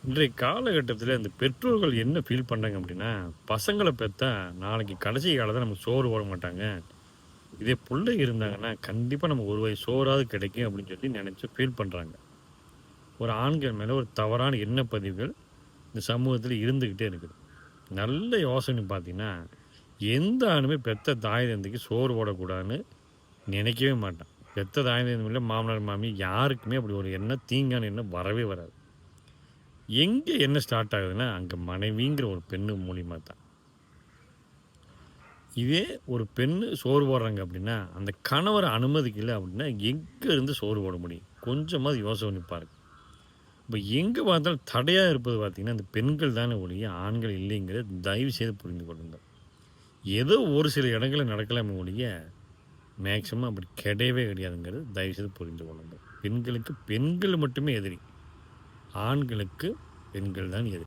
இன்றைய காலகட்டத்தில இந்த பெற்றோர்கள் என்ன ஃபீல் பண்றாங்க அப்படின்னா, பசங்கள பெத்தா நாளைக்கு கடைசி காலத்தில நமக்கு சோறு போட மாட்டாங்க. இதே புள்ளை இருந்தாங்கன்னா, கண்டிப்பா நமக்கு ஒரு வாய் சோறாவது கிடைக்கும் அப்படின்னு சொல்லி நெனச்சு ஃபீல் பண்றாங்க. ஒரு ஆண்கள் மேல ஒரு தவறான எண்ண பதிவுகள் இந்த சமூகத்தில இருந்துகிட்டே இருக்குது. நல்ல யோசனை பார்த்தீங்கன்னா, எந்த ஆணுமே பெத்த தாய் தந்தைக்கு சோறு போடக்கூடாதுன்னு நினைக்கவே மாட்டான். பெத்த தாய் தந்தை இல்ல மாமனார், மாமி யாருக்குமே அப்படி ஒரு எண்ணம், தீங்கான எண்ணம் வரவே வராது. எங்க என்ன ஸ்டார்ட் ஆகுதுன்னா, அங்க மனைவிங்கிற ஒரு பெண்ணு மூலியமா தான். இதே ஒரு பெண்ணு சோறு போடுறாங்க அப்படின்னா, அந்த கணவர் அனுமதிக்கல அப்படின்னா, எங்க இருந்து சோறு போட முடியும்? கொஞ்சமாவது யோசனை பண்ணி பாருங்க. இப்ப எங்க பார்த்தாலும் தடையா இருப்பது பார்த்தீங்கன்னா, இந்த பெண்கள் தானே ஒழிய ஆண்கள் இல்லைங்கிறத தயவு செய்து புரிந்து கொள்ளுங்கள். ஏதோ ஒரு சில இடங்கள்ல நடக்கலாமே ஒழிய, மேக்ஸிமம் அப்படி கிடையவே கிடையாதுங்கிறது தயவு செய்து புரிந்து கொள்ளுங்கள். பெண்களுக்கு பெண்கள் மட்டுமே எதிரி. ஆண்களுக்கு பெண்கள் தான் எதிரி.